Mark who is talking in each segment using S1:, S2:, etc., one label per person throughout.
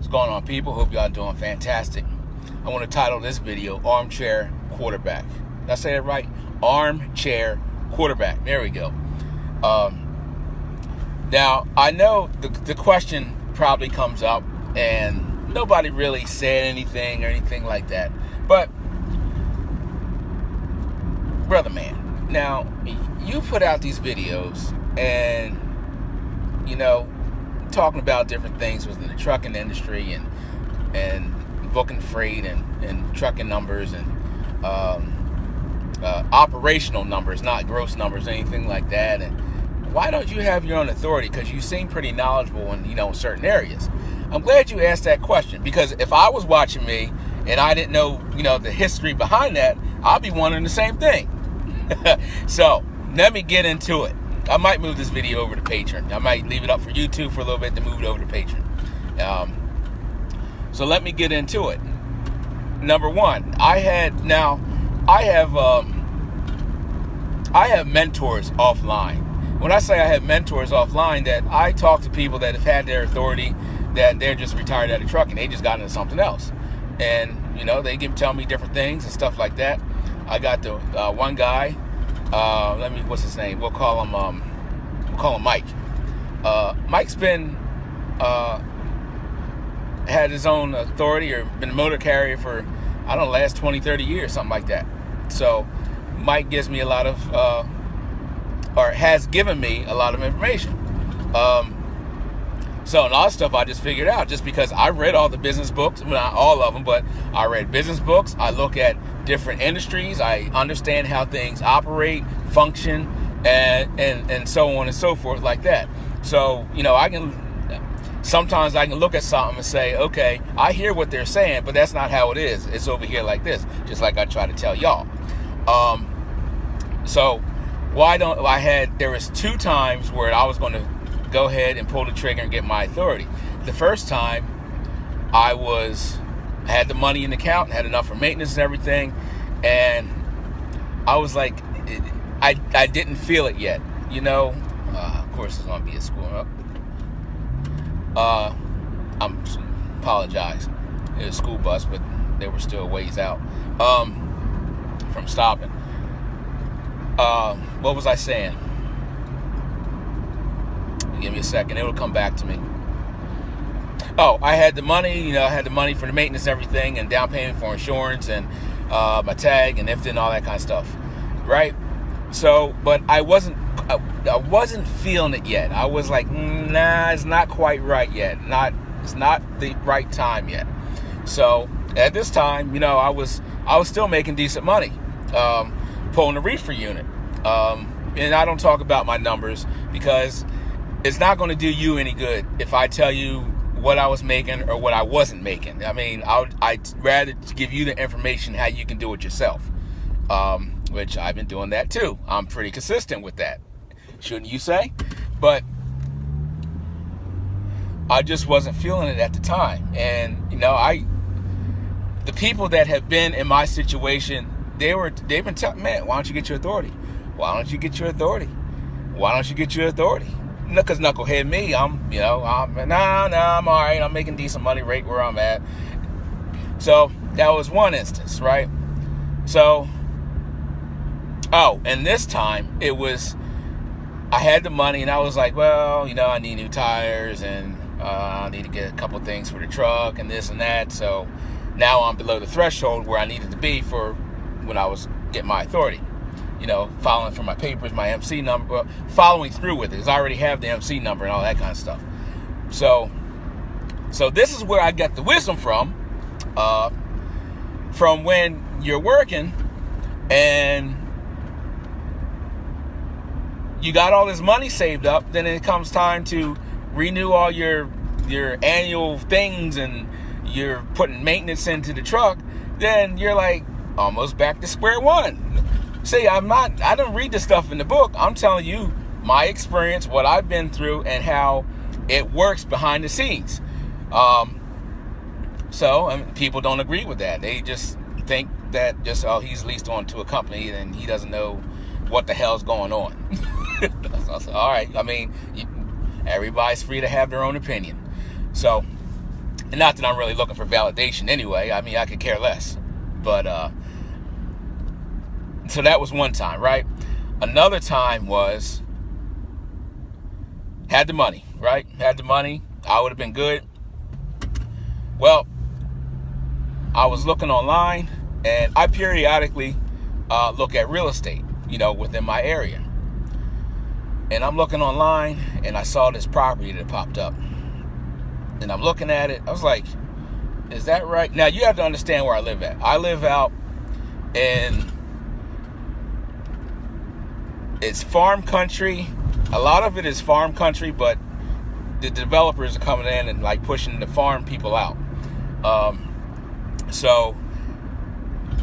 S1: What's going on, people? Hope y'all doing fantastic. I want to title this video Armchair Quarterback. Did I say it right? Armchair Quarterback. There we go. Now, I know the question probably comes up and nobody really said anything or anything like that. But, brother man, now, you put out these videos and, talking about different things within the trucking industry and booking freight and trucking numbers and operational numbers, not gross numbers, anything like that. And why don't you have your own authority? Because you seem pretty knowledgeable in certain areas. I'm glad you asked that question, because if I was watching me and I didn't know the history behind that, I'd be wondering the same thing. So let me get into it. I might move this video over to Patreon. I might leave it up for YouTube for a little bit to move it over to Patreon. So let me get into it. Number one, I have mentors offline. When I say I have mentors offline, that I talk to people that have had their authority, that they're just retired out of trucking. They just got into something else. And, they can tell me different things and stuff like that. I got the one guy, what's his name? We'll call him Mike. Mike's been, had his own authority or been a motor carrier for, last 20, 30 years, something like that. So Mike gives me a lot of, or has given me a lot of information. So a lot of stuff I just figured out just because I read all the business books, well, not all of them, but I read business books. I look at different industries. I understand how things operate, function, and so on and so forth like that. So, sometimes I can look at something and say, okay, I hear what they're saying, but that's not how it is. It's over here like this, just like I try to tell y'all. So there was 2 times where I was going to go ahead and pull the trigger and get my authority. The first time I had the money in the account and had enough for maintenance and everything, and I was like, I didn't feel it yet, of course it's going to be a school. I apologize. It was a school bus, but they were still ways out from stopping. What was I saying? Give me a second. It will come back to me. Oh, I had the money. I had the money for the maintenance and everything, and down payment for insurance and my tag and IFTA and all that kind of stuff, right? So, but I wasn't feeling it yet. I was like, nah, it's not quite right yet. It's not the right time yet. So at this time, I was still making decent money, pulling a reefer unit. And I don't talk about my numbers because it's not going to do you any good if I tell you what I was making or what I wasn't making. I'd rather give you the information how you can do it yourself, which I've been doing that too. I'm pretty consistent with that, shouldn't you say? But I just wasn't feeling it at the time. And, the people that have been in my situation, they've been telling, man, why don't you get your authority? Why don't you get your authority? Why don't you get your authority? Because knucklehead me, I'm all right. I'm making decent money right where I'm at. So that was one instance, right? So, and this time I had the money and I was like, well, I need new tires and I need to get a couple things for the truck and this and that. So now I'm below the threshold where I needed to be for when I was getting my authority. Following for my papers, my MC number, following through with it, because I already have the MC number and all that kind of stuff. So this is where I got the wisdom from when you're working and you got all this money saved up, then it comes time to renew all your annual things and you're putting maintenance into the truck, then you're like almost back to square one. See, I don't read the stuff in the book. I'm telling you my experience, what I've been through, and how it works behind the scenes. People don't agree with that. They just think that he's leased on to a company and he doesn't know what the hell's going on. All right. Everybody's free to have their own opinion. So And not that I'm really looking for validation anyway. I mean, I could care less. But, so that was one time, right? Another time was, had the money, right? Had the money. I would have been good. Well, I was looking online, and I periodically look at real estate, within my area. And I'm looking online, and I saw this property that popped up. And I'm looking at it. I was like, is that right? Now, you have to understand where I live at. I live out in, it's farm country. A lot of it is farm country, but the developers are coming in and like pushing the farm people out. So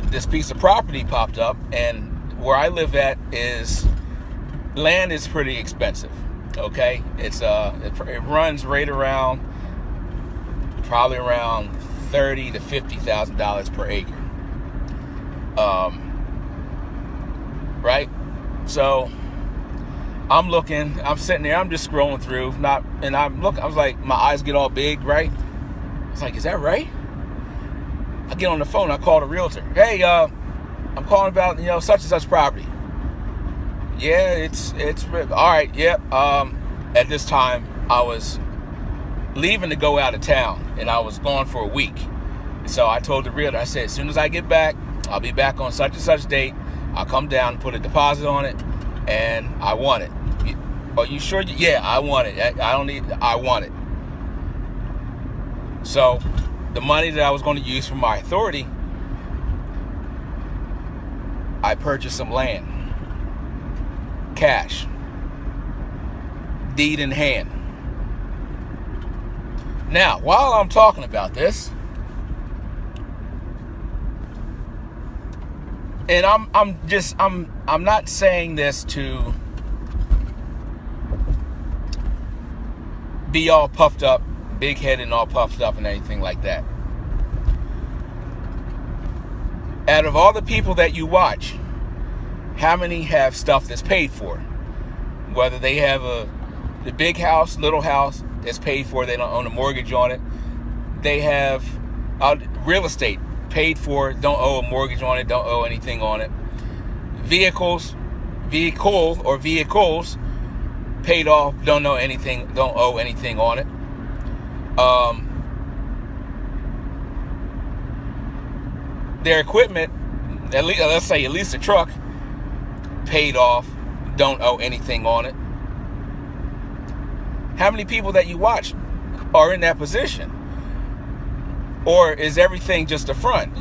S1: this piece of property popped up, and where I live at land is pretty expensive. Okay, it runs right around, probably around $30,000 to $50,000 per acre. Right? So I'm sitting there, I'm just scrolling through, I was like, my eyes get all big, right? It's like, is that right? I get on the phone, I call the realtor. Hey, I'm calling about, such and such property. Yeah, it's all right. Yeah. At this time, I was leaving to go out of town, and I was gone for a week. So I told the realtor, I said, as soon as I get back, I'll be back on such and such date. I'll come down and put a deposit on it, and I want it. Are you sure? Yeah, I want it. I want it. So the money that I was going to use for my authority, I purchased some land. Cash. Deed in hand. Now, while I'm talking about this, and I'm not saying this to be all puffed up, big headed and all puffed up and anything like that. Out of all the people that you watch, how many have stuff that's paid for? Whether they have the big house, little house that's paid for, they don't own a mortgage on it. They have real estate paid for, don't owe a mortgage on it, don't owe anything on it. Vehicles paid off, don't owe anything on it. Their equipment, let's say at least a truck, paid off, don't owe anything on it. How many people that you watch are in that position? Or is everything just a front?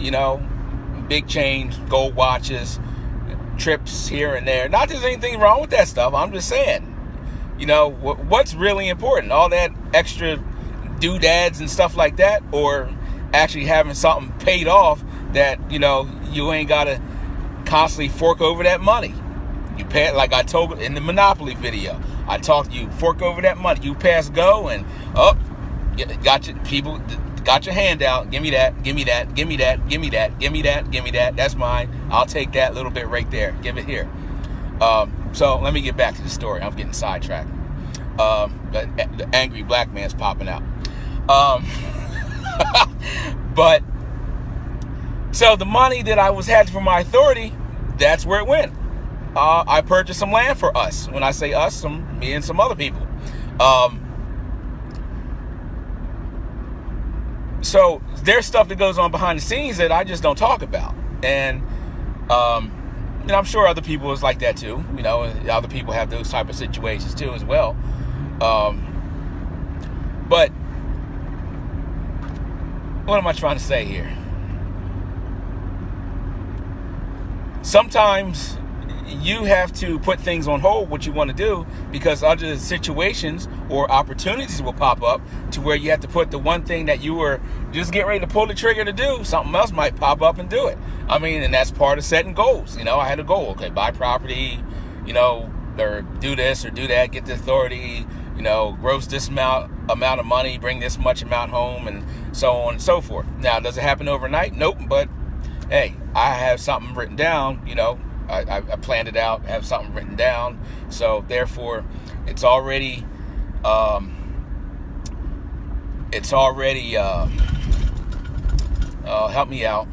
S1: Big chains, gold watches, trips here and there. Not that there's anything wrong with that stuff. I'm just saying, what's really important? All that extra doodads and stuff like that, or actually having something paid off that, you ain't got to constantly fork over that money. You pay, like I told in the Monopoly video, I talked to you, fork over that money. You pass go and got your hand out. Give me that, give me that, give me that, give me that, give me that, give me that. That's mine. I'll take that little bit right there. Give it here. So let me get back to the story. I'm getting sidetracked. The angry black man's popping out. But so the money that I had for my authority, that's where it went. I purchased some land for us. When I say us, me and some other people. So there's stuff that goes on behind the scenes that I just don't talk about. And I'm sure other people is like that too. Other people have those type of situations too as well. But what am I trying to say here? Sometimes you have to put things on hold, what you want to do, because other situations or opportunities will pop up to where you have to put the one thing that you were just getting ready to pull the trigger to do. Something else might pop up and do it. And that's part of setting goals. I had a goal. Okay, buy property, or do this or do that, get the authority, gross this amount of money, bring this much amount home, and so on and so forth. Now, does it happen overnight? Nope. But hey, I have something written down, I planned it out, have something written down. So therefore, it's already it's already help me out.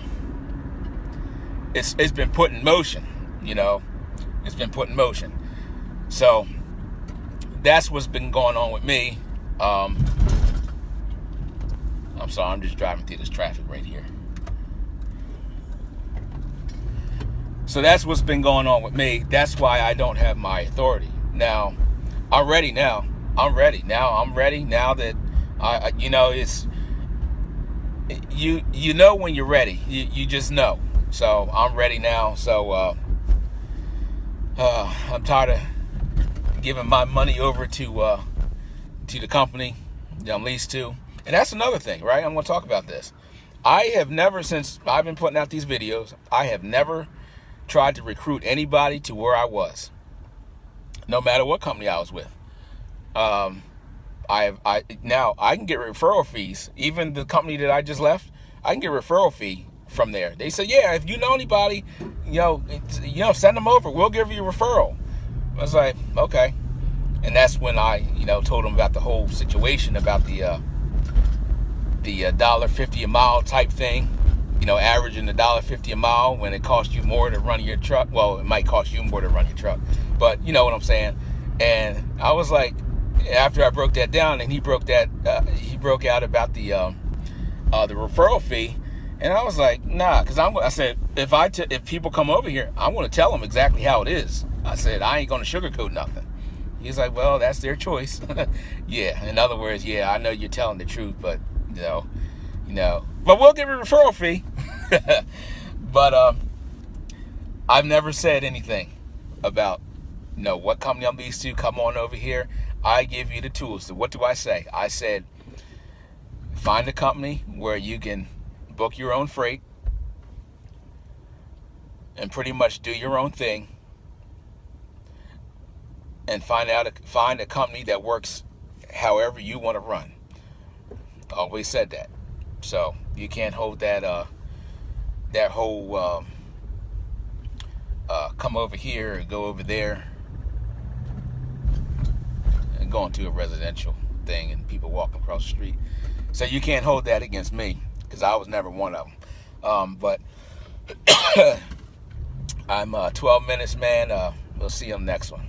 S1: It's been put in motion, you know. It's been put in motion. So that's what's been going on with me. I'm sorry, I'm just driving through this traffic right here. So that's what's been going on with me. That's why I don't have my authority. Now, I'm ready now. I'm ready now that I you know, it's you know when you're ready. You just know. So I'm ready now. So I'm tired of giving my money over to the company that I'm leased to. And that's another thing, right? I'm going to talk about this. I have never, since I've been putting out these videos, I have never tried to recruit anybody to where I was, no matter what company I was with. Now I can get referral fees. Even the company that I just left, I can get a referral fee from there. They say, yeah, if you know anybody, send them over. We'll give you a referral. I was like, okay. And that's when I, told them about the whole situation about the $1.50 a mile type thing. Averaging $1.50 a mile when it costs you more to run your truck. Well, it might cost you more to run your truck, but you know what I'm saying. And I was like, after I broke that down, and he broke out about the referral fee, and I was like, nah, because I said if people come over here, I'm going to tell them exactly how it is. I said I ain't going to sugarcoat nothing. He's like, well, that's their choice. Yeah, in other words, yeah, I know you're telling the truth, but but we'll give a referral fee. But I've never said anything about what company I'm leased to. Come on over here. I give you the tools. So what do I say? I said, find a company where you can book your own freight and pretty much do your own thing, and find a company that works however you want to run. Always said that. So you can't hold that whole come over here and go over there and go into a residential thing and people walking across the street. So you can't hold that against me, because I was never one of them. But I'm 12 minutes, man. We'll see you on the next one.